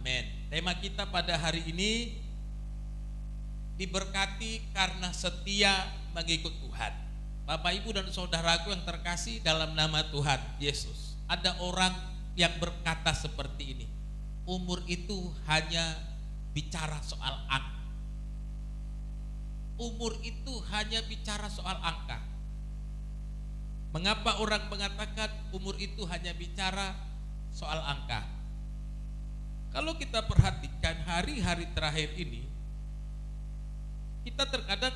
Amin. Tema kita pada hari ini diberkati karena setia mengikut Tuhan. Bapak, Ibu, dan saudaraku yang terkasih dalam nama Tuhan Yesus, ada orang yang berkata seperti ini: umur itu hanya bicara soal angka. Umur itu hanya bicara soal angka. Mengapa orang mengatakan umur itu hanya bicara soal angka? Kalau kita perhatikan hari-hari terakhir ini, kita terkadang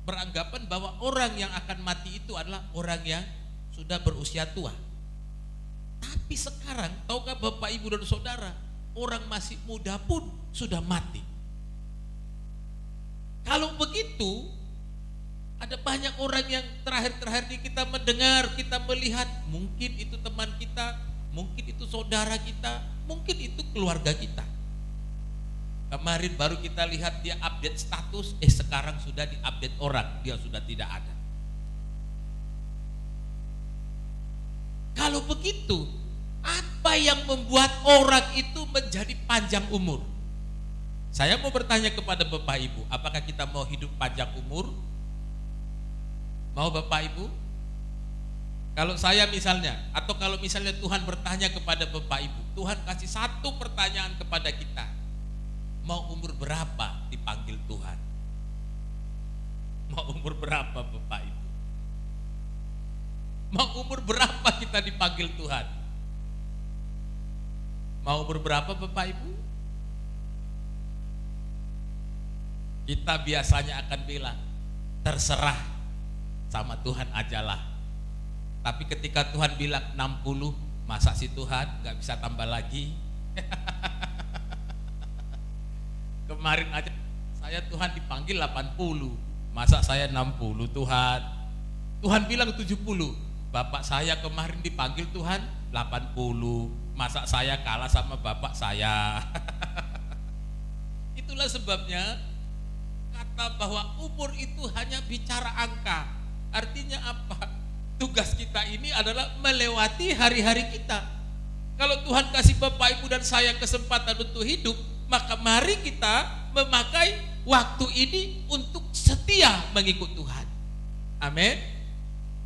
beranggapan bahwa orang yang akan mati itu adalah orang yang sudah berusia tua. Tapi sekarang, tahukah Bapak, Ibu, dan saudara, orang masih muda pun sudah mati. Kalau begitu, ada banyak orang yang terakhir-terakhir ini kita mendengar, kita melihat, mungkin itu teman kita, mungkin itu saudara kita, mungkin itu keluarga kita. Kemarin baru kita lihat dia update status, sekarang sudah diupdate orang, dia sudah tidak ada. Kalau begitu, apa yang membuat orang itu menjadi panjang umur? Saya mau bertanya kepada Bapak Ibu, apakah kita mau hidup panjang umur? Mau Bapak Ibu? Kalau saya misalnya, atau kalau misalnya Tuhan bertanya kepada Bapak Ibu, Tuhan kasih satu pertanyaan kepada kita, mau umur berapa dipanggil Tuhan? Mau umur berapa Bapak Ibu? Mau umur berapa kita dipanggil Tuhan? Mau umur berapa Bapak Ibu? Kita biasanya akan bilang, terserah, sama Tuhan ajalah. Tapi ketika Tuhan bilang 60, masa sih Tuhan gak bisa tambah lagi? Kemarin aja saya Tuhan dipanggil 80, masa saya 60 Tuhan? Tuhan bilang 70, bapak saya kemarin dipanggil Tuhan 80, masa saya kalah sama bapak saya? Itulah sebabnya kata bahwa umur itu hanya bicara angka. Artinya apa? Tugas kita ini adalah melewati hari-hari kita. Kalau Tuhan kasih Bapak, Ibu, dan saya kesempatan untuk hidup, maka mari kita memakai waktu ini untuk setia mengikut Tuhan. Amin.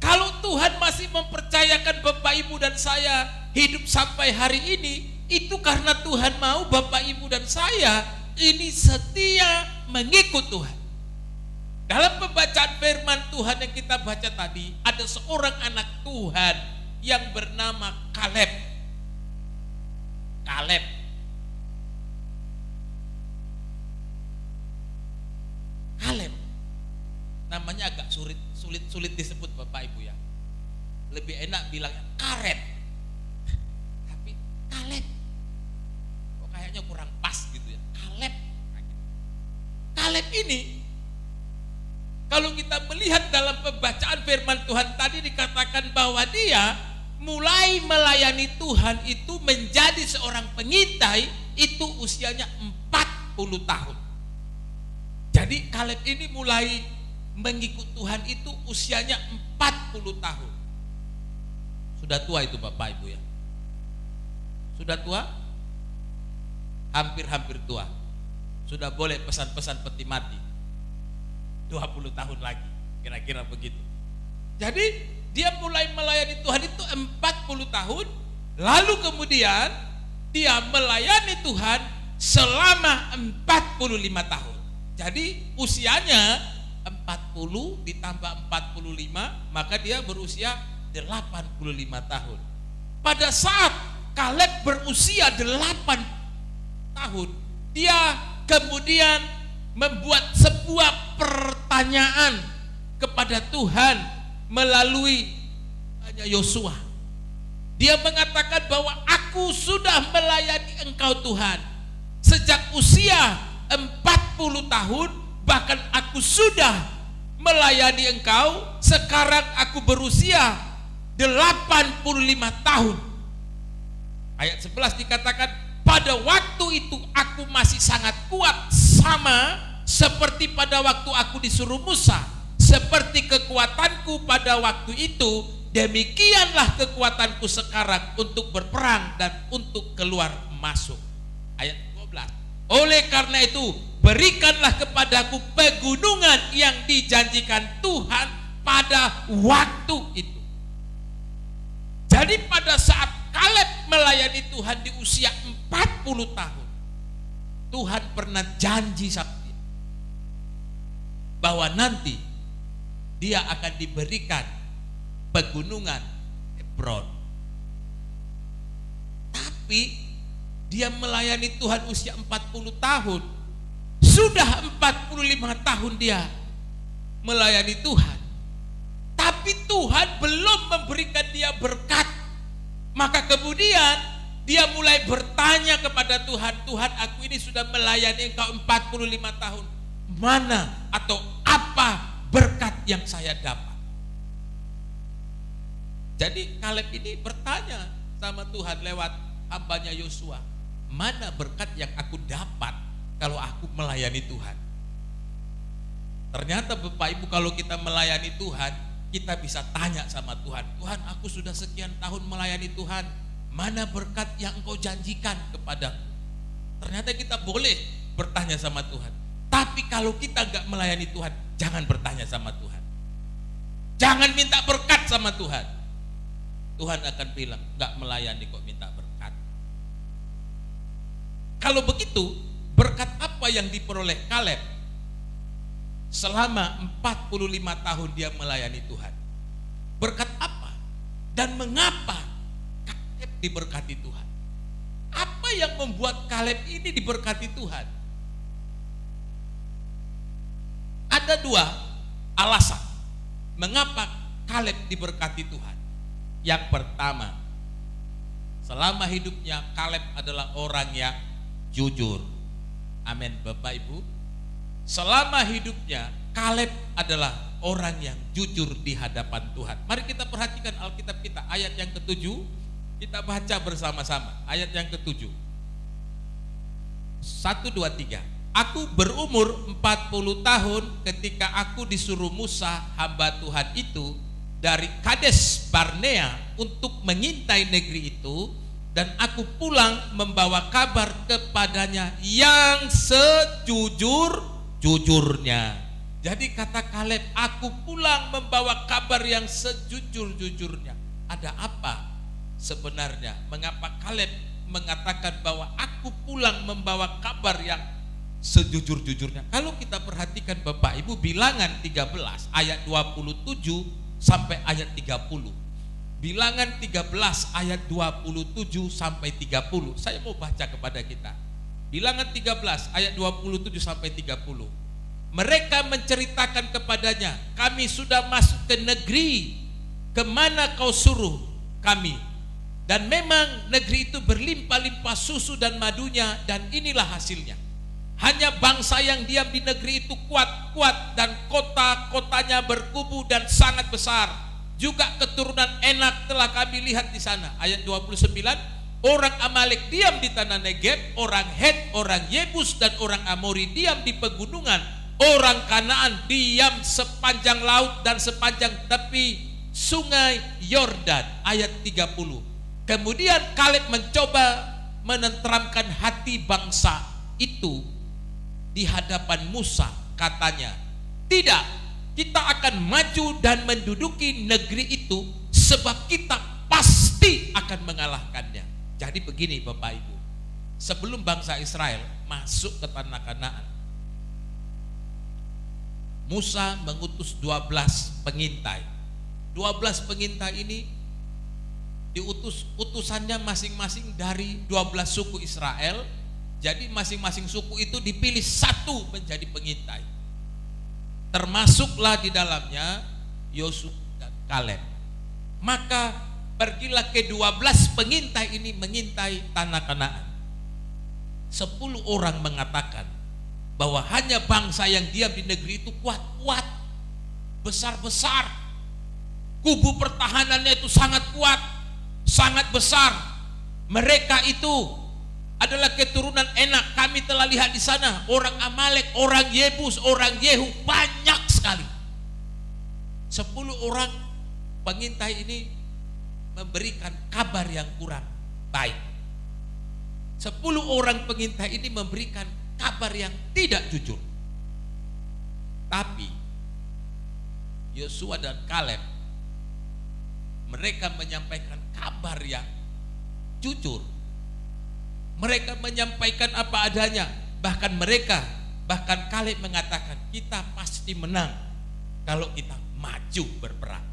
Kalau Tuhan masih mempercayakan Bapak, Ibu, dan saya hidup sampai hari ini, itu karena Tuhan mau Bapak, Ibu, dan saya ini setia mengikut Tuhan. Dalam pembacaan firman Tuhan yang kita baca tadi, ada seorang anak Tuhan yang bernama Kaleb. Kaleb. Kaleb. Namanya agak sulit disebut Bapak Ibu ya. Lebih enak bilangnya Karet. Tapi Kaleb. Kok kayaknya kurang pas gitu ya. Kaleb. Kaleb ini, kalau kita melihat dalam pembacaan firman Tuhan tadi, dikatakan bahwa dia mulai melayani Tuhan itu menjadi seorang pengintai itu usianya 40 tahun. Jadi Kaleb ini mulai mengikut Tuhan itu usianya 40 tahun. Sudah tua itu Bapak Ibu ya. Sudah tua? Hampir-hampir tua. Sudah boleh pesan-pesan peti mati. 20 tahun lagi, kira-kira begitu. Jadi dia mulai melayani Tuhan itu 40 tahun, lalu kemudian dia melayani Tuhan selama 45 tahun. Jadi usianya 40 ditambah 45, maka dia berusia 85 tahun. Pada saat Kaleb berusia 8 tahun, dia kemudian membuat sebuah pertanyaan kepada Tuhan melalui Yosua. Dia mengatakan bahwa aku sudah melayani Engkau Tuhan sejak usia 40 tahun, bahkan aku sudah melayani Engkau, sekarang aku berusia 85 tahun. Ayat 11 dikatakan, pada waktu itu aku masih sangat kuat, sama seperti pada waktu aku disuruh Musa. Seperti kekuatanku pada waktu itu, demikianlah kekuatanku sekarang untuk berperang dan untuk keluar masuk. Ayat 12 Oleh karena itu, berikanlah kepadaku pegunungan yang dijanjikan Tuhan pada waktu itu. Jadi pada saat Kaleb melayani Tuhan di usia 40 tahun, Tuhan pernah janji sama dia bahwa nanti dia akan diberikan pegunungan Hebron. Tapi dia melayani Tuhan usia 40 tahun. Sudah 45 tahun dia melayani Tuhan, tapi Tuhan belum memberikan dia berkat. Maka kemudian dia mulai bertanya kepada Tuhan, Tuhan, aku ini sudah melayani Engkau 45 tahun. Mana atau apa berkat yang saya dapat? Jadi Kaleb ini bertanya sama Tuhan lewat hambanya Yosua, mana berkat yang aku dapat kalau aku melayani Tuhan? Ternyata Bapak Ibu, kalau kita melayani Tuhan, kita bisa tanya sama Tuhan, Tuhan, aku sudah sekian tahun melayani Tuhan, mana berkat yang Engkau janjikan kepadaku? Ternyata kita boleh bertanya sama Tuhan. Tapi kalau kita gak melayani Tuhan, jangan bertanya sama Tuhan, jangan minta berkat sama Tuhan. Tuhan akan bilang, gak melayani kok minta berkat. Kalau begitu, berkat apa yang diperoleh Kaleb selama 45 tahun dia melayani Tuhan? Berkat apa? Dan mengapa Kaleb diberkati Tuhan? Apa yang membuat Kaleb ini diberkati Tuhan? Ada dua alasan mengapa Kaleb diberkati Tuhan. Yang pertama, selama hidupnya Kaleb adalah orang yang jujur. Amin Bapak Ibu. Selama hidupnya Kaleb adalah orang yang jujur di hadapan Tuhan. Mari kita perhatikan Alkitab kita, ayat yang ke-7. Kita baca bersama-sama ayat yang ke-7. 1, 2, 3. Aku berumur 40 tahun ketika aku disuruh Musa hamba Tuhan itu dari Kades Barnea untuk mengintai negeri itu, dan aku pulang membawa kabar kepadanya yang sejujur-jujurnya. Jadi kata Kaleb, aku pulang membawa kabar yang sejujur-jujurnya. Ada apa sebenarnya? Mengapa Kaleb mengatakan bahwa aku pulang membawa kabar yang sejujur-jujurnya? Kalau kita perhatikan Bapak Ibu, Bilangan 13 ayat 27 sampai ayat 30. Bilangan 13 ayat 27 sampai 30. Saya mau baca kepada kita. Bilangan 13 ayat 27 sampai 30. Mereka menceritakan kepadanya, kami sudah masuk ke negeri kemana kau suruh kami, dan memang negeri itu berlimpah-limpah susu dan madunya, dan inilah hasilnya. Hanya bangsa yang diam di negeri itu kuat-kuat, dan kota-kotanya berkubu dan sangat besar. Juga keturunan Enak telah kami lihat di sana. Ayat 29, orang Amalek diam di tanah Negeb, orang Het, orang Yebus dan orang Amori diam di pegunungan, orang Kanaan diam sepanjang laut dan sepanjang tepi sungai Yordan. Ayat 30. Kemudian Kaleb mencoba menenteramkan hati bangsa itu di hadapan Musa. Katanya, tidak, kita akan maju dan menduduki negeri itu, sebab kita pasti akan mengalahkannya. Jadi begini Bapak Ibu, sebelum bangsa Israel masuk ke tanah Kanaan, Musa mengutus 12 pengintai. 12 pengintai ini utusannya masing-masing dari 12 suku Israel. Jadi masing-masing suku itu dipilih satu menjadi pengintai. Termasuklah di dalamnya Yosua dan Kaleb. Maka pergilah ke 12 pengintai ini mengintai tanah Kanaan. 10 orang mengatakan bahwa hanya bangsa yang diam di negeri itu kuat-kuat, besar-besar, kubu pertahanannya itu sangat kuat, sangat besar. Mereka itu adalah keturunan Enak, kami telah lihat di sana. Orang Amalek, orang Yebus, orang Yehu, banyak sekali. 10 orang pengintai ini memberikan kabar yang kurang baik. 10 orang pengintai ini memberikan kabar yang tidak jujur. Tapi Yosua dan Kaleb, mereka menyampaikan kabar yang jujur. Mereka menyampaikan apa adanya. Bahkan Kaleb mengatakan, kita pasti menang kalau kita maju berperang.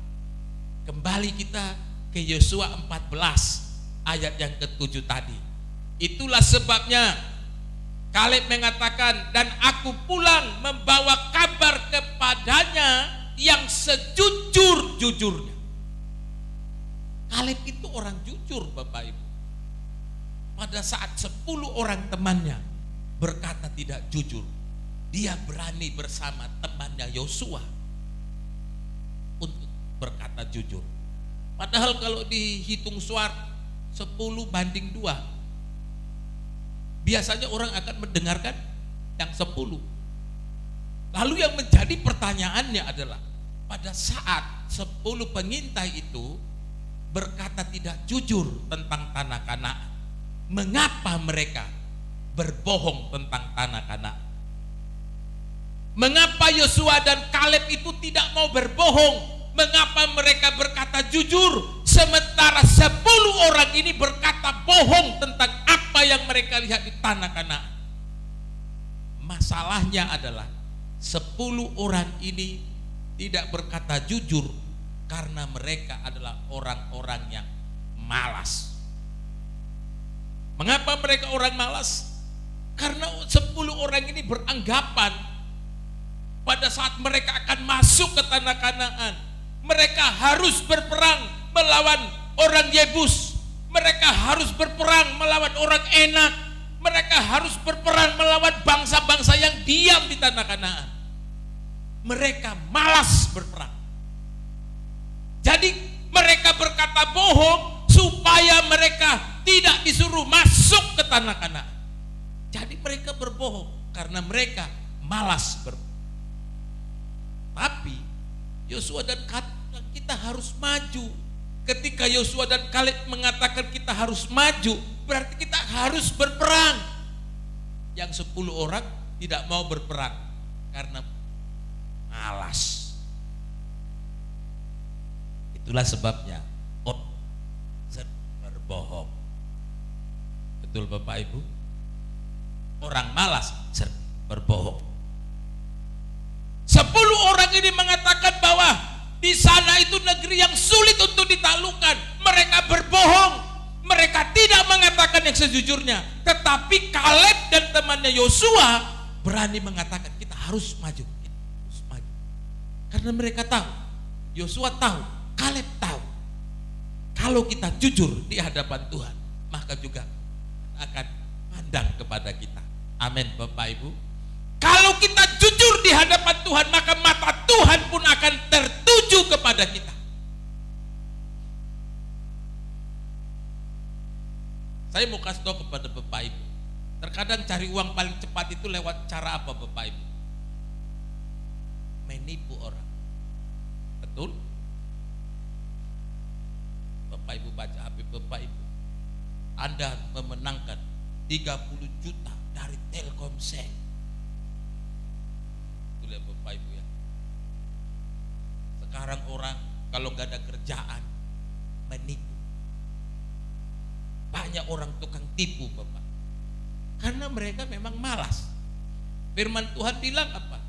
Kembali kita ke Yosua 14 ayat yang ke-7 tadi. Itulah sebabnya Kaleb mengatakan, dan aku pulang membawa kabar kepadanya yang sejujur-jujurnya. Kaleb itu orang jujur, Bapak Ibu. Pada saat 10 orang temannya berkata tidak jujur, dia berani bersama temannya Yosua untuk berkata jujur. Padahal kalau dihitung suara 10 banding 2, biasanya orang akan mendengarkan yang 10. Lalu yang menjadi pertanyaannya adalah, pada saat 10 pengintai itu berkata tidak jujur tentang tanah Kanaan, mengapa mereka berbohong tentang tanah Kanaan? Mengapa Yosua dan Kaleb itu tidak mau berbohong? Mengapa mereka berkata jujur, sementara 10 orang ini berkata bohong tentang apa yang mereka lihat di tanah Kanaan? Masalahnya adalah 10 orang ini tidak berkata jujur karena mereka adalah orang-orang yang malas. Mengapa mereka orang malas? Karena 10 orang ini beranggapan pada saat mereka akan masuk ke tanah Kanaan, mereka harus berperang melawan orang Yebus, mereka harus berperang melawan orang Enak, mereka harus berperang melawan bangsa-bangsa yang diam di tanah Kanaan. Mereka malas berperang. Jadi mereka berkata bohong supaya mereka tidak disuruh masuk ke tanah Kanaan. Jadi mereka berbohong karena mereka malas berperang. Tapi Yosua dan Kaleb, kita harus maju. Ketika Yosua dan Kaleb mengatakan kita harus maju, berarti kita harus berperang. Yang 10 orang tidak mau berperang karena malas. Itulah sebabnya berbohong. Betul Bapak Ibu? Orang malas berbohong. 10 orang ini mengatakan bahwa di sana itu negeri yang sulit untuk ditaklukkan. Mereka berbohong. Mereka tidak mengatakan yang sejujurnya. Tetapi Kaleb dan temannya Yosua berani mengatakan kita harus maju. Kita harus maju. Karena mereka tahu, Yosua tahu, Kaleb tahu, kalau kita jujur di hadapan Tuhan, maka juga akan pandang kepada kita. Amin Bapak Ibu. Kalau kita jujur di hadapan Tuhan, maka mata Tuhan pun akan tertuju kepada kita. Saya mau kasih tahu kepada Bapak Ibu, terkadang cari uang paling cepat itu lewat cara apa Bapak Ibu? Menipu orang. Betul? Bapak Ibu baca HP Bapak Ibu, Anda memenangkan 30 juta dari Telkomsel. Betul ya Bapak Ibu ya. Sekarang orang kalau gak ada kerjaan menipu. Banyak orang tukang tipu Bapak, karena mereka memang malas. Firman Tuhan bilang apa?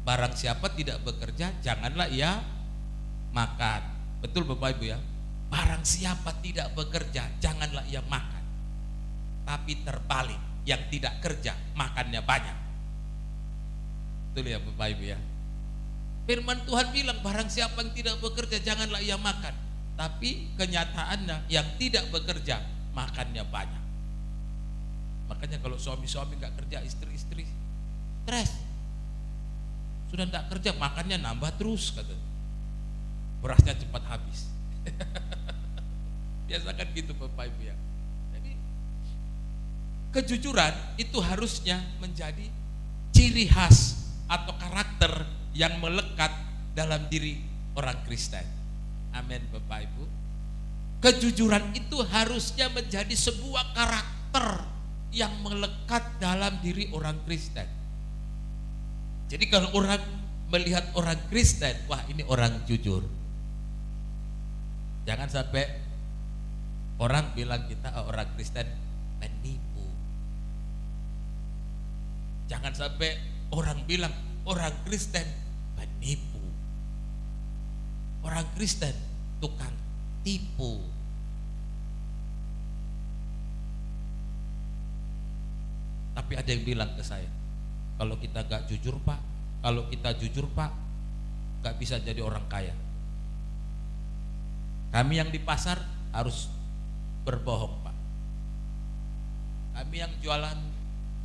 Barang siapa tidak bekerja, janganlah ia makan. Betul Bapak Ibu ya. Barang siapa tidak bekerja, janganlah ia makan. Tapi terbalik, yang tidak kerja makannya banyak. Betul ya Bapak Ibu ya. Firman Tuhan bilang barang siapa yang tidak bekerja, janganlah ia makan. Tapi kenyataannya yang tidak bekerja makannya banyak. Makanya kalau suami-suami nggak kerja, istri-istri stres. Sudah nggak kerja, makannya nambah terus katanya. Berasnya cepat habis. Biasakan gitu Bapak Ibu ya. Jadi kejujuran itu harusnya menjadi ciri khas atau karakter yang melekat dalam diri orang Kristen. Amin Bapak Ibu. Kejujuran itu harusnya menjadi sebuah karakter karakter yang melekat dalam diri orang Kristen. Jadi kalau orang melihat orang Kristen, wah ini orang jujur. Jangan sampai orang bilang kita orang Kristen penipu. Jangan sampai orang bilang orang Kristen penipu. Orang Kristen tukang tipu. Tapi ada yang bilang ke saya, kalau kita gak jujur Pak, kalau kita jujur Pak, gak bisa jadi orang kaya. Kami yang di pasar harus berbohong Pak. Kami yang jualan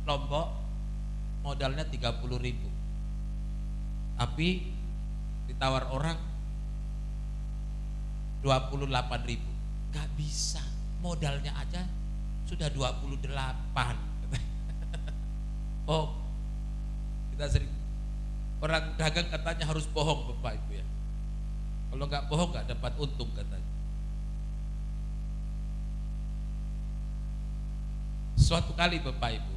lombok modalnya 30.000, tapi ditawar orang 28.000. Gak bisa, modalnya aja sudah 28. Oh, kita sering orang dagang katanya harus bohong Bapak Ibu ya. Kalau nggak bohong nggak dapat untung katanya. Suatu kali Bapak Ibu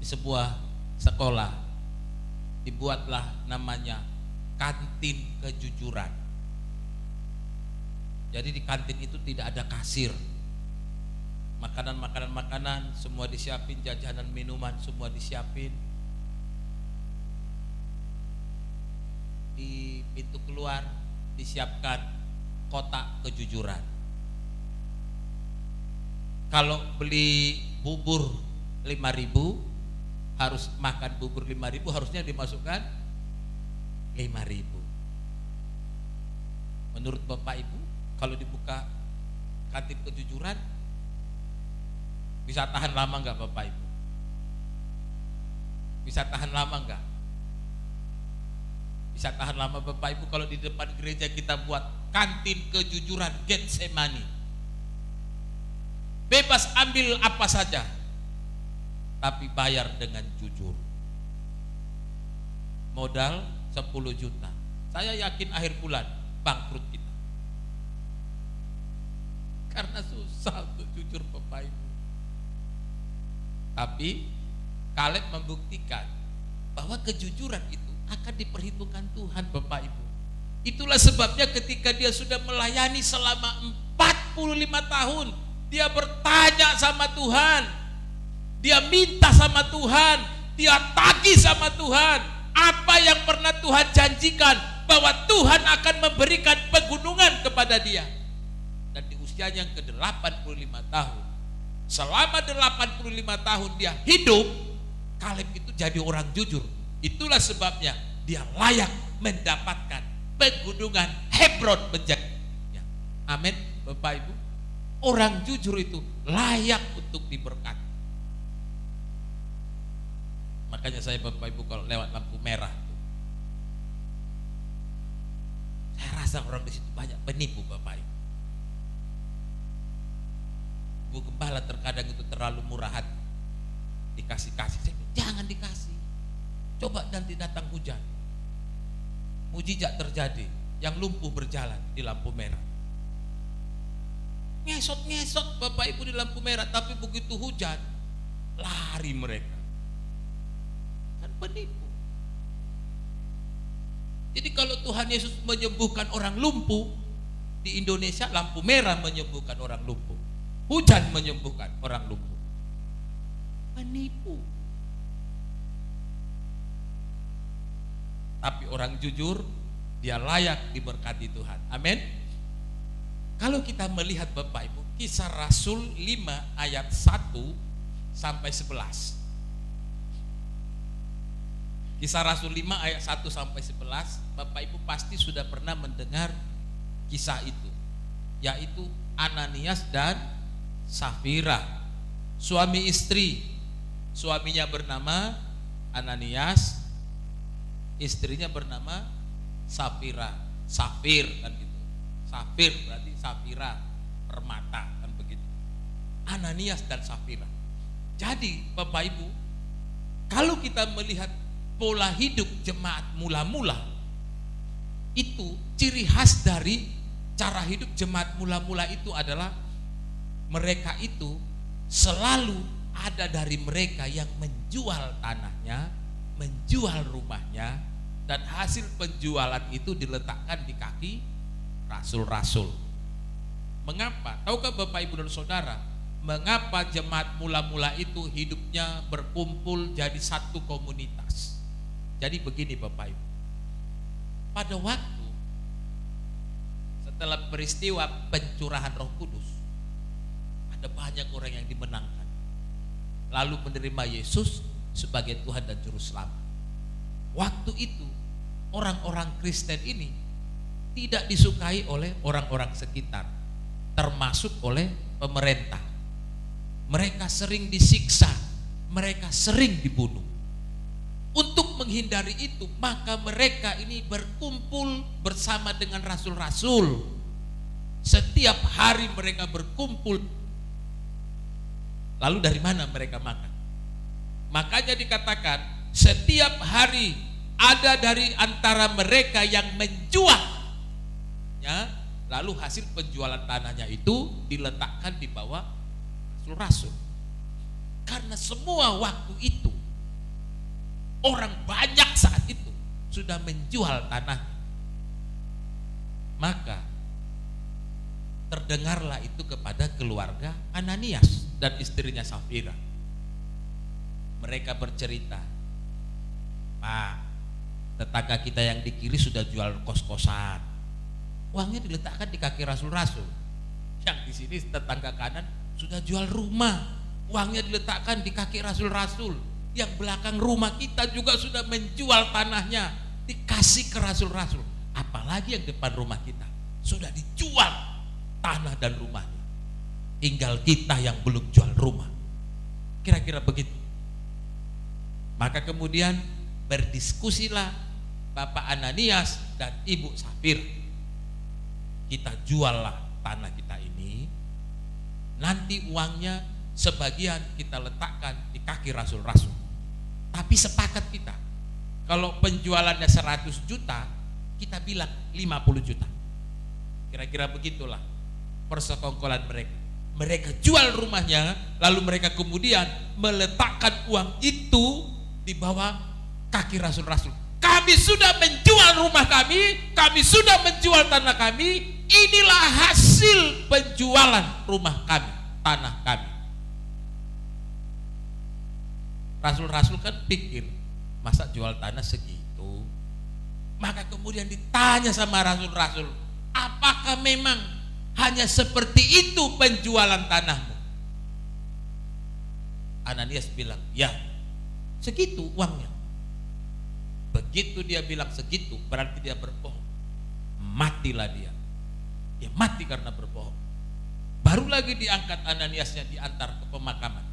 di sebuah sekolah dibuatlah namanya kantin kejujuran. Jadi di kantin itu tidak ada kasir. Makanan semua disiapin, jajanan minuman semua disiapin. Di pintu keluar disiapkan kotak kejujuran. Kalau beli bubur 5.000, harus makan bubur 5.000, harusnya dimasukkan 5.000. Menurut Bapak Ibu, kalau dibuka kantin kejujuran bisa tahan lama nggak Bapak Ibu? Bisa tahan lama nggak? Bisa tahan lama Bapak Ibu kalau di depan gereja kita buat kantin kejujuran Getsemani. Bebas ambil apa saja, tapi bayar dengan jujur. Modal 10 juta. Saya yakin akhir bulan bangkrut kita. Karena susah untuk jujur Bapak Ibu. Tapi Kaleb membuktikan bahwa kejujuran itu akan diperhitungkan Tuhan Bapak Ibu. Itulah sebabnya ketika dia sudah melayani selama 45 tahun, dia bertanya sama Tuhan, dia minta sama Tuhan, dia tagih sama Tuhan apa yang pernah Tuhan janjikan, bahwa Tuhan akan memberikan pegunungan kepada dia. Dan di usianya yang ke-85 tahun, selama 85 tahun dia hidup, Kaleb itu jadi orang jujur. Itulah sebabnya dia layak mendapatkan pegunungan Hebron menjadinya. Amin Bapak Ibu. Orang jujur itu layak untuk diberkati. Makanya saya Bapak Ibu kalau lewat lampu merah, saya rasa orang di situ banyak penipu Bapak Ibu. Bu Gembala terkadang itu terlalu murah hati, dikasih-kasih. Saya bilang, jangan dikasih. Coba nanti datang hujan, mujizat terjadi, yang lumpuh berjalan di lampu merah. Ngesot-ngesot Bapak Ibu di lampu merah, tapi begitu hujan lari mereka. Kan penipu. Jadi kalau Tuhan Yesus menyembuhkan orang lumpuh di Indonesia, lampu merah menyembuhkan orang lumpuh, hujan menyembuhkan orang lumpuh. Penipu. Tapi orang jujur, dia layak diberkati Tuhan. Amin. Kalau kita melihat Bapak Ibu, Kisah Rasul 5 ayat 1 sampai 11. Kisah Rasul 5 ayat 1 sampai 11, Bapak Ibu pasti sudah pernah mendengar kisah itu, yaitu Ananias dan Safira, suami istri. Suaminya bernama Ananias, istrinya bernama Safira. Safir kan gitu. Safir berarti Safira, permata kan begitu. Ananias dan Safira. Jadi Bapak Ibu, kalau kita melihat pola hidup jemaat mula-mula, itu ciri khas dari cara hidup jemaat mula-mula itu adalah mereka itu selalu ada dari mereka yang menjual tanahnya, menjual rumahnya, dan hasil penjualan itu diletakkan di kaki rasul-rasul. Mengapa? Tahukah Bapak Ibu dan Saudara, mengapa jemaat mula-mula itu hidupnya berkumpul jadi satu komunitas? Jadi begini Bapak Ibu, pada waktu setelah peristiwa pencurahan Roh Kudus, ada banyak orang yang dimenangkan, lalu menerima Yesus sebagai Tuhan dan Juru Selamat. Waktu itu orang-orang Kristen ini tidak disukai oleh orang-orang sekitar, termasuk oleh pemerintah. Mereka sering disiksa, mereka sering dibunuh. Untuk menghindari itu, maka mereka ini berkumpul bersama dengan rasul-rasul. Setiap hari mereka berkumpul. Lalu dari mana mereka makan? Makanya dikatakan setiap hari ada dari antara mereka yang menjual, ya, lalu hasil penjualan tanahnya itu diletakkan di bawah rasul-rasul. Karena semua waktu itu orang banyak saat itu sudah menjual tanah, maka terdengarlah itu kepada keluarga Ananias dan istrinya Safira. Mereka bercerita, Pak, tetangga kita yang di kiri sudah jual kos-kosan, uangnya diletakkan di kaki rasul-rasul. Yang di sini tetangga kanan sudah jual rumah, uangnya diletakkan di kaki rasul-rasul. Yang belakang rumah kita juga sudah menjual tanahnya, dikasih ke rasul-rasul. Apalagi yang depan rumah kita sudah dijual tanah dan rumahnya. Tinggal kita yang belum jual rumah. Kira-kira begitu. Maka kemudian berdiskusilah Bapak Ananias dan Ibu Safira. Kita juallah tanah kita ini, nanti uangnya sebagian kita letakkan di kaki rasul-rasul. Tapi sepakat kita, kalau penjualannya 100 juta, kita bilang 50 juta. Kira-kira begitulah persekongkolan mereka. Mereka jual rumahnya, lalu mereka kemudian meletakkan uang itu di bawah kaki rasul-rasul. Kami sudah menjual rumah kami sudah menjual tanah kami, inilah hasil penjualan rumah kami, tanah kami. Rasul-rasul kan pikir, masa jual tanah segitu? Maka kemudian ditanya sama rasul-rasul, apakah memang hanya seperti itu penjualan tanahmu? Ananias bilang, ya, segitu uangnya. Begitu dia bilang segitu, berarti dia berbohong. Matilah dia. Dia mati karena berbohong. Baru lagi diangkat Ananiasnya, diantar ke pemakaman.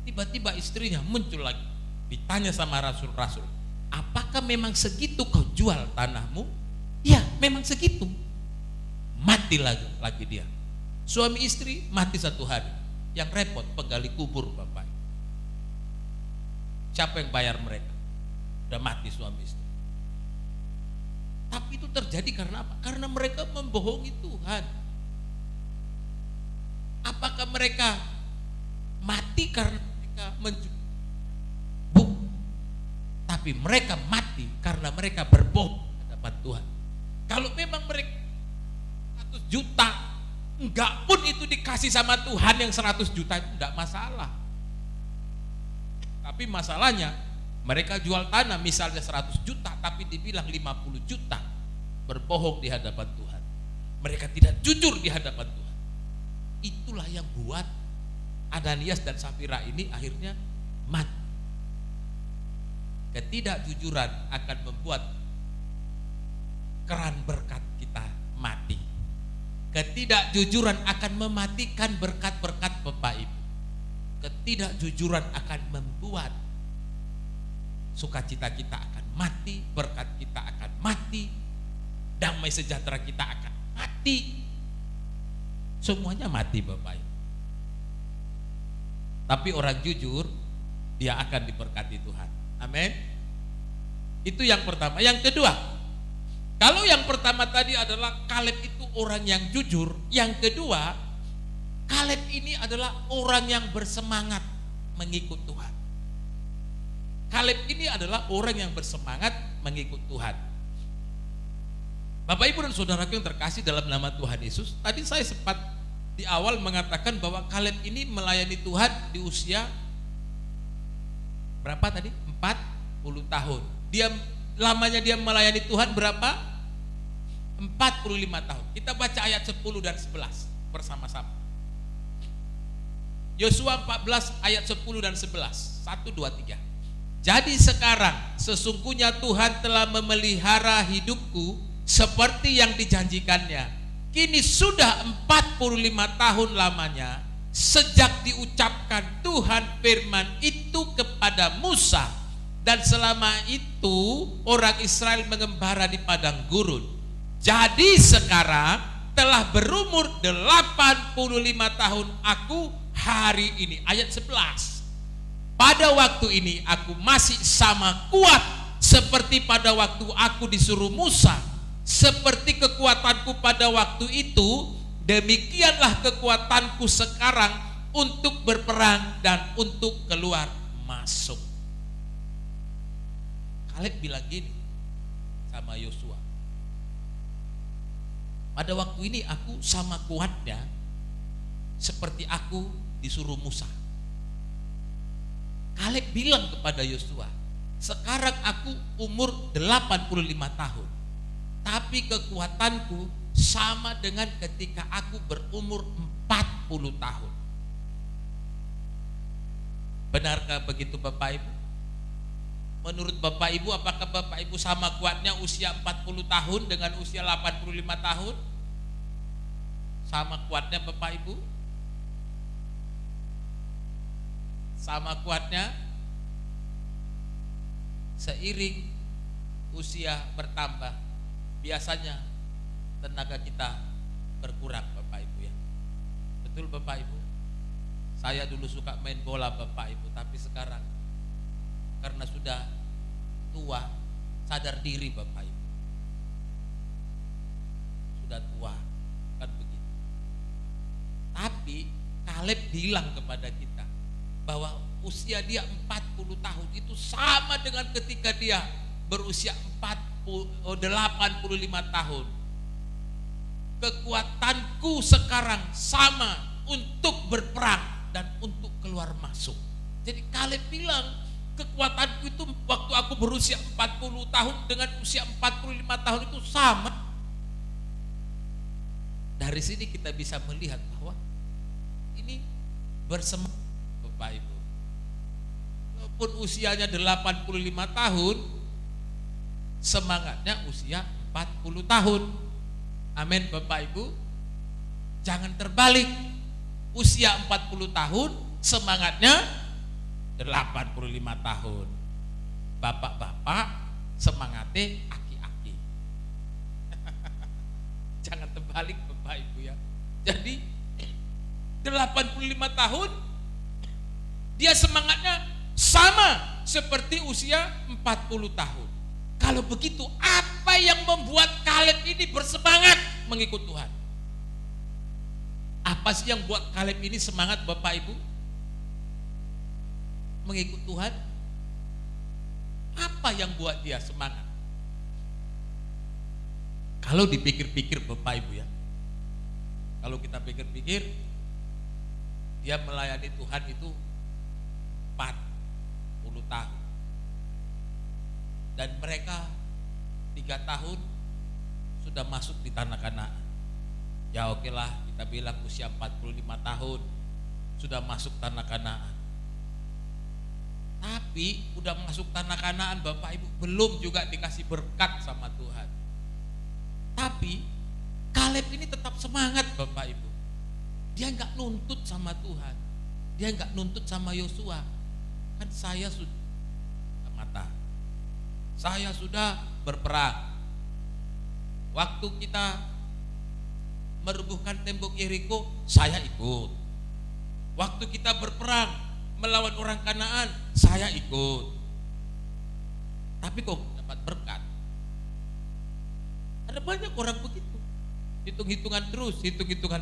Tiba-tiba istrinya muncul lagi, ditanya sama rasul-rasul, apakah memang segitu kau jual tanahmu? Ya, memang segitu. Mati lagi dia. Suami istri mati satu hari. Yang repot penggali kubur, Bapak. Siapa yang bayar mereka? Udah mati suami istri. Tapi itu terjadi karena apa? Karena mereka membohongi Tuhan. Apakah mereka mati karena mereka mencuri? Bukan. Tapi mereka mati karena mereka berbohong di hadapan Tuhan. Kalau memang mereka 100 juta, enggak pun itu dikasih sama Tuhan yang 100 juta itu enggak masalah. Tapi masalahnya mereka jual tanah misalnya 100 juta tapi dibilang 50 juta, berbohong di hadapan Tuhan. Mereka tidak jujur di hadapan Tuhan. Itulah yang buat Ananias dan Safira ini akhirnya mati. Ketidakjujuran akan membuat keran berkat kita mati. Ketidakjujuran akan mematikan berkat-berkat Bapak Ibu. Ketidakjujuran akan membuat sukacita kita akan mati, berkat kita akan mati, damai sejahtera kita akan mati. Semuanya mati Bapak Ibu. Tapi orang jujur, dia akan diberkati Tuhan. Amin. Itu yang pertama. Yang kedua, kalau yang pertama tadi adalah Kaleb itu orang yang jujur, yang kedua, Kaleb ini adalah orang yang bersemangat mengikut Tuhan. Kaleb ini adalah orang yang bersemangat mengikut Tuhan. Bapak Ibu dan saudaraku yang terkasih dalam nama Tuhan Yesus, tadi saya sempat di awal mengatakan bahwa Kaleb ini melayani Tuhan di usia berapa tadi? 40 tahun. Lamanya dia melayani Tuhan berapa? 45 tahun. Kita baca ayat 10 dan 11 bersama-sama. Yosua 14 ayat 10 dan 11. 1, 2, 3. Jadi sekarang sesungguhnya Tuhan telah memelihara hidupku seperti yang dijanjikannya. Kini sudah 45 tahun lamanya sejak diucapkan Tuhan firman itu kepada Musa, dan selama itu orang Israel mengembara di padang gurun. Jadi sekarang telah berumur 85 tahun aku hari ini. Ayat 11. Pada waktu ini aku masih sama kuat seperti pada waktu aku disuruh Musa. Seperti kekuatanku pada waktu itu, demikianlah kekuatanku sekarang untuk berperang dan untuk keluar masuk. Kaleb bilang gini sama Yosua, pada waktu ini aku sama kuatnya seperti aku disuruh Musa. Kaleb bilang kepada Yosua, sekarang aku umur 85 tahun, tapi kekuatanku sama dengan ketika aku berumur 40 tahun. Benarkah begitu Bapak Ibu? Menurut Bapak Ibu, apakah Bapak Ibu sama kuatnya usia 40 tahun dengan usia 85 tahun? Sama kuatnya Bapak Ibu? Sama kuatnya? Seiring usia bertambah, biasanya tenaga kita berkurang Bapak Ibu ya. Betul Bapak Ibu? Saya dulu suka main bola Bapak Ibu, tapi sekarang karena sudah tua, sadar diri Bapak Ibu. Sudah tua, kan begitu. Tapi Kaleb bilang kepada kita bahwa usia dia 40 tahun itu sama dengan ketika dia berusia 85 tahun. Kekuatanku sekarang sama untuk berperang dan untuk keluar masuk. Jadi Kaleb bilang, kekuatanku itu waktu aku berusia 40 tahun dengan usia 45 tahun itu sama. Dari sini kita bisa melihat bahwa ini bersemangat Bapak Ibu. Walaupun usianya 85 tahun, semangatnya usia 40 tahun. Amin Bapak Ibu. Jangan terbalik. Usia 40 tahun, semangatnya 85 tahun. Bapak-bapak semangatnya aki-aki. Jangan terbalik Bapak Ibu ya. Jadi 85 tahun dia semangatnya sama seperti usia 40 tahun. Kalau begitu, apa yang membuat Kaleb ini bersemangat mengikut Tuhan? Apa sih yang buat Kaleb ini semangat Bapak Ibu mengikut Tuhan? Apa yang buat dia semangat? Kalau dipikir-pikir Bapak Ibu ya, kalau kita pikir-pikir, dia melayani Tuhan itu 40 tahun. Dan mereka 3 tahun sudah masuk di tanah Kanaan. Ya oke lah, kita bilang usia 45 tahun sudah masuk tanah Kanaan. Tapi udah masuk tanah Kanaan Bapak Ibu, belum juga dikasih berkat sama Tuhan. Tapi Kaleb ini tetap semangat Bapak Ibu. Dia nggak nuntut sama Tuhan, dia nggak nuntut sama Yosua. Kan saya sudah mata, saya sudah berperang. Waktu kita merubuhkan tembok Yeriko, saya ikut. Waktu kita berperang melawan orang Kanaan, saya ikut. Tapi kok dapat berkat? Ada banyak orang begitu, hitung-hitungan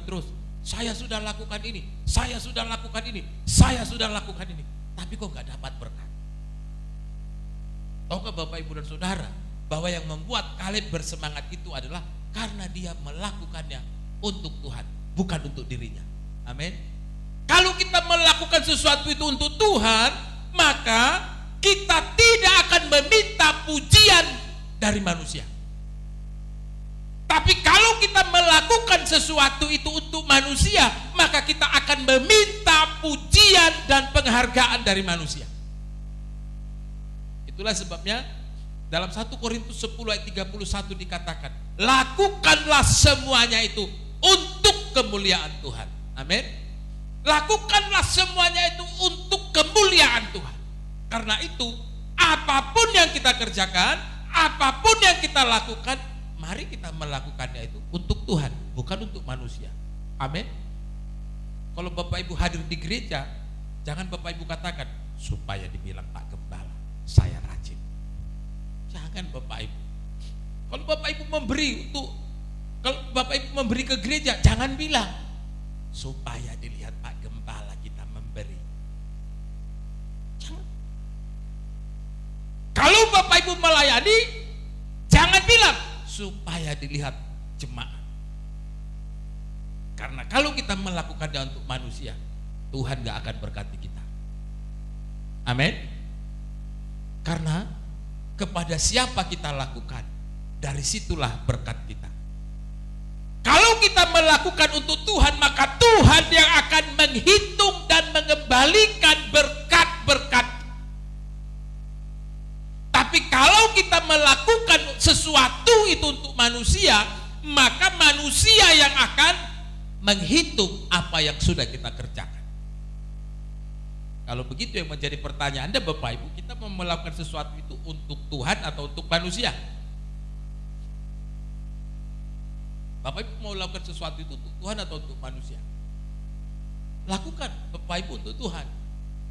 terus. Saya sudah lakukan ini, saya sudah lakukan ini, saya sudah lakukan ini, tapi kok nggak dapat berkat. Tahukah Bapak Ibu dan Saudara bahwa yang membuat Kaleb bersemangat itu adalah karena dia melakukannya untuk Tuhan, bukan untuk dirinya. Amin. Kalau kita melakukan sesuatu itu untuk Tuhan, maka kita tidak akan meminta pujian dari manusia. Tapi kalau kita melakukan sesuatu itu untuk manusia, maka kita akan meminta pujian dan penghargaan dari manusia. Itulah sebabnya dalam 1 Korintus 10 ayat 31 dikatakan, lakukanlah semuanya itu untuk kemuliaan Tuhan. Amin. Lakukanlah semuanya itu untuk kemuliaan Tuhan. Karena itu, apapun yang kita kerjakan, apapun yang kita lakukan, mari kita melakukannya itu untuk Tuhan, bukan untuk manusia. Amin. Kalau Bapak Ibu hadir di gereja, jangan Bapak Ibu katakan supaya dibilang Pak Gembala saya rajin. Jangan Bapak Ibu. Kalau Bapak Ibu kalau Bapak Ibu memberi ke gereja, jangan bilang supaya dilihat Pak Gembala kita memberi. Jangan. Kalau Bapak Ibu melayani, jangan bilang supaya dilihat jemaat. Karena kalau kita melakukannya untuk manusia, Tuhan gak akan berkati kita. Amin. Karena kepada siapa kita lakukan, dari situlah berkat kita. Kalau kita melakukan untuk Tuhan, maka Tuhan yang akan menghitung dan mengembalikan berkat-berkat. Tapi kalau kita melakukan sesuatu itu untuk manusia, maka manusia yang akan menghitung apa yang sudah kita kerjakan. Kalau begitu yang menjadi pertanyaan Anda Bapak Ibu, kita mau melakukan sesuatu itu untuk Tuhan atau untuk manusia? Bapak Ibu mau melakukan sesuatu itu untuk Tuhan atau untuk manusia? Lakukan Bapak Ibu untuk Tuhan,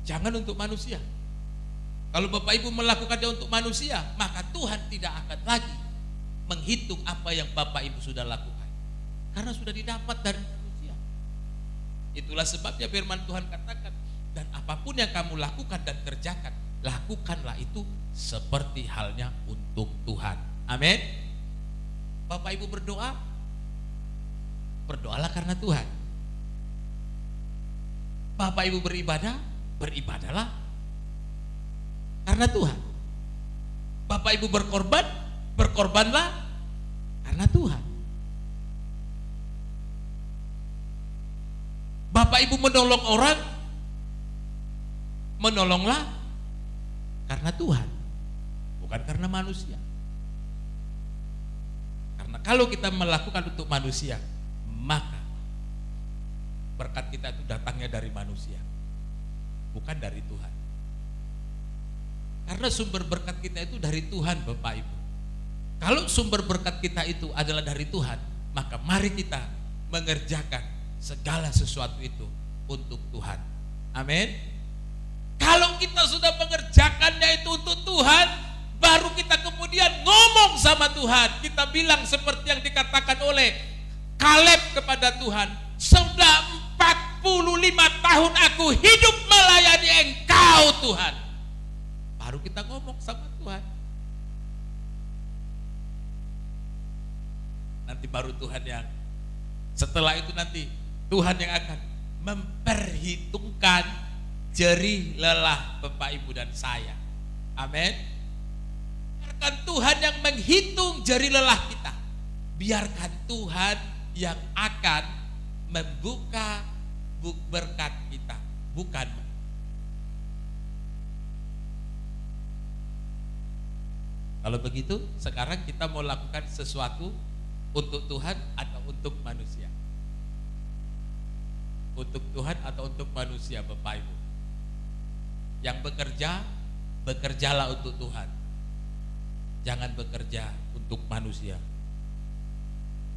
jangan untuk manusia. Kalau Bapak Ibu melakukannya untuk manusia, maka Tuhan tidak akan lagi menghitung apa yang Bapak Ibu sudah lakukan, karena sudah didapat dari manusia. Itulah sebabnya firman Tuhan katakan, dan apapun yang kamu lakukan dan kerjakan, lakukanlah itu seperti halnya untuk Tuhan. Amin. Bapak Ibu berdoa, berdoalah karena Tuhan. Bapak Ibu beribadah, beribadahlah karena Tuhan. Bapak Ibu berkorban, berkorbanlah karena Tuhan. Bapak Ibu menolong orang, menolonglah karena Tuhan, bukan karena manusia. Karena kalau kita melakukan untuk manusia, maka berkat kita itu datangnya dari manusia, bukan dari Tuhan. Karena sumber berkat kita itu dari Tuhan Bapak Ibu. Kalau sumber berkat kita itu adalah dari Tuhan, maka mari kita mengerjakan segala sesuatu itu untuk Tuhan. Amin. Kalau kita sudah mengerjakannya itu untuk Tuhan, baru kita kemudian ngomong sama Tuhan. Kita bilang seperti yang dikatakan oleh Kaleb kepada Tuhan, sudah 45 tahun aku hidup melayani Engkau Tuhan. Baru kita ngomong sama Tuhan. Nanti baru Tuhan yang, setelah itu nanti Tuhan yang akan memperhitungkan jerih lelah Bapak Ibu dan saya. Amin. Biarkan Tuhan yang menghitung jerih lelah kita. Biarkan Tuhan yang akan membuka berkat kita, bukan. Kalau begitu, sekarang kita mau lakukan sesuatu untuk Tuhan atau untuk manusia? Untuk Tuhan atau untuk manusia Bapak Ibu? Yang bekerja, bekerjalah untuk Tuhan. Jangan bekerja untuk manusia.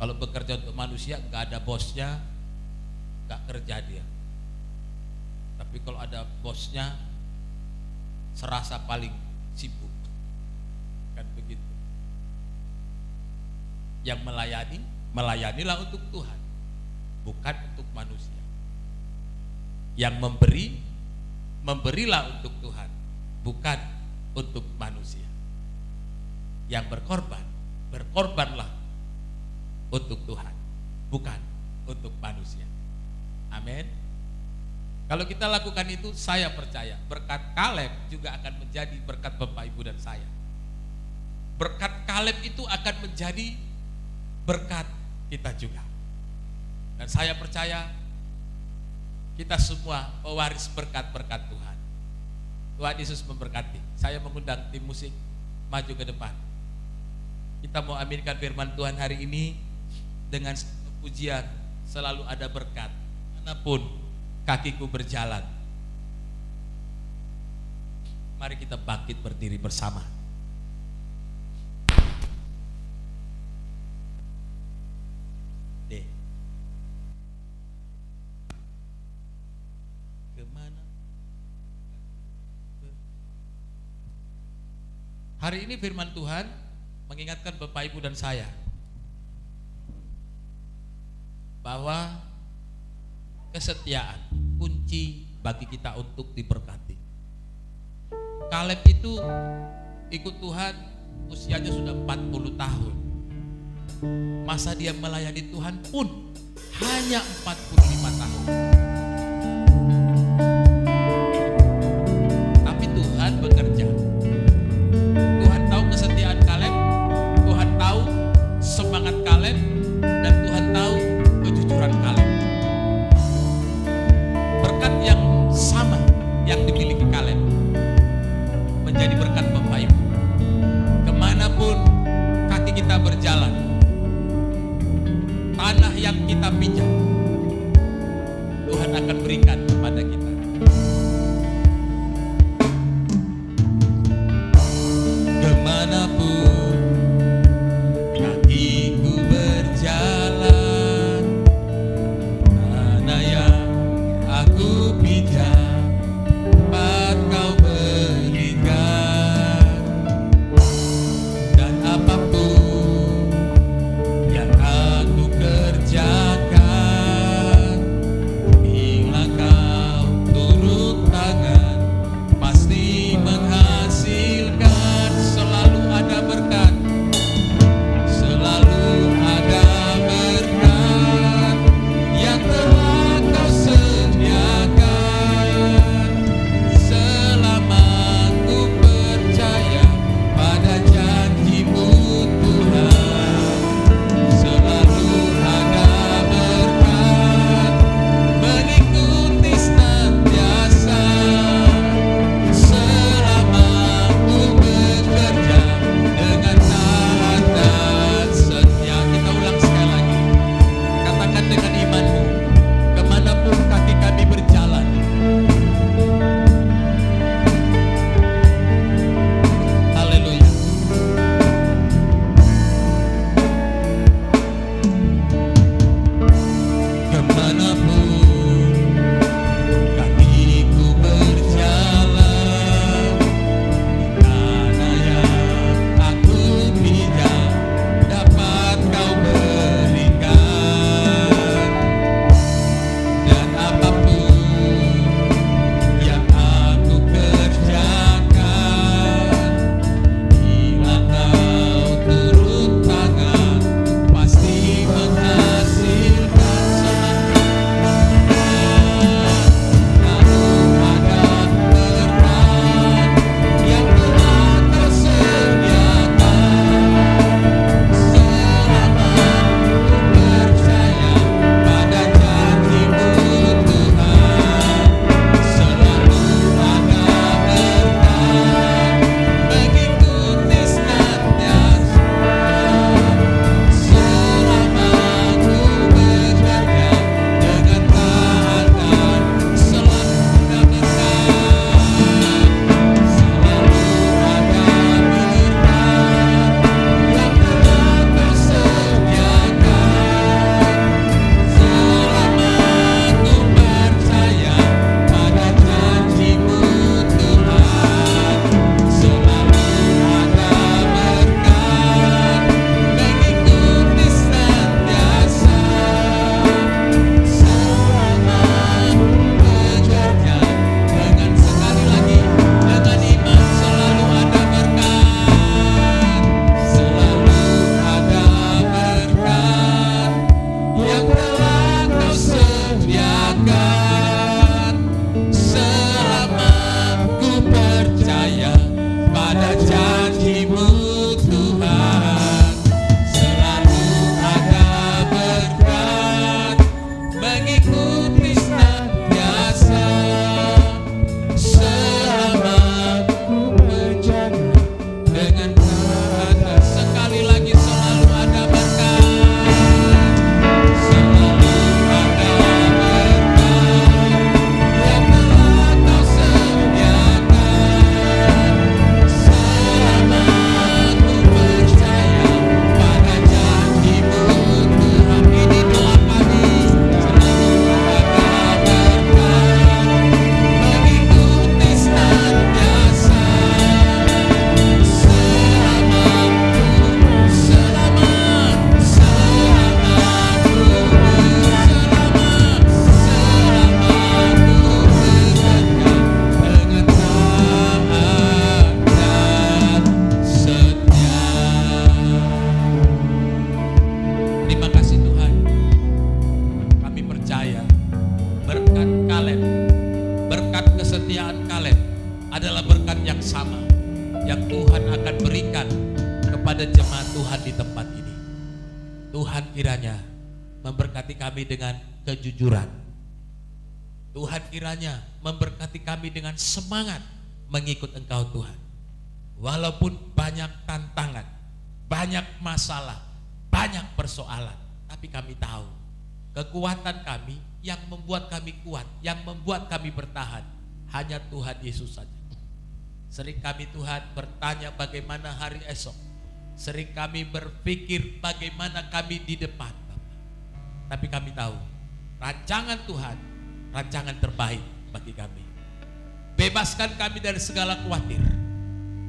Kalau bekerja untuk manusia, nggak ada bosnya, nggak kerja dia. Tapi kalau ada bosnya, serasa paling sibuk. Kan begitu. Yang melayani, melayanilah untuk Tuhan. bukan untuk manusia. Yang memberilah untuk Tuhan, bukan untuk manusia. Yang berkorbanlah untuk Tuhan, bukan untuk manusia. Amin. Kalau kita lakukan itu, saya percaya berkat Kaleb juga akan menjadi berkat Bapak Ibu dan saya. Berkat Kaleb itu akan menjadi berkat kita juga. Dan saya percaya kita semua pewaris berkat-berkat Tuhan. Tuhan Yesus memberkati. Saya mengundang tim musik maju ke depan. Kita mau aminkan firman Tuhan hari ini dengan pujian, selalu ada berkat manapun kakiku berjalan. Mari kita bangkit berdiri bersama. Kemana? Hari ini firman Tuhan mengingatkan Bapak Ibu dan saya bahwa kesetiaan kunci bagi kita untuk diberkati. Kaleb itu ikut Tuhan usianya sudah 40 tahun. Masa dia melayani Tuhan pun hanya 45 tahun. Tapi Tuhan bekerja. Tuhan tahu kesetiaan Kaleb, Tuhan tahu semangat Kaleb, dan Tuhan tahu kejujuran Kaleb. Berkat yang sama yang dimiliki Kaleb menjadi berkat Bapak Ibu. Kemanapun kaki kita berjalan, tanah yang kita pijak, adalah berkat yang sama yang Tuhan akan berikan kepada jemaat Tuhan di tempat ini. Tuhan kiranya memberkati kami dengan kejujuran. Tuhan kiranya memberkati kami dengan semangat mengikut Engkau Tuhan. Walaupun banyak tantangan, banyak masalah, banyak persoalan, tapi kami tahu kekuatan kami, yang membuat kami kuat, yang membuat kami bertahan, hanya Tuhan Yesus saja. Sering kami Tuhan bertanya bagaimana hari esok. Sering kami berpikir bagaimana kami di depan, Bapak. Tapi kami tahu rancangan Tuhan, rancangan terbaik bagi kami. Bebaskan kami dari segala khawatir.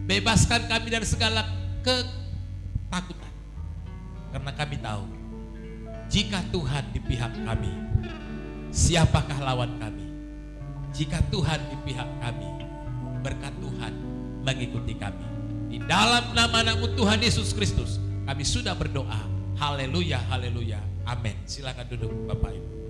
Bebaskan kami dari segala ketakutan. Karena kami tahu, jika Tuhan di pihak kami, siapakah lawan kami? Jika Tuhan di pihak kami, berkat Tuhan mengikuti kami. Di dalam nama Tuhan Yesus Kristus, kami sudah berdoa. Haleluya, haleluya, amin. Silakan duduk Bapak Ibu.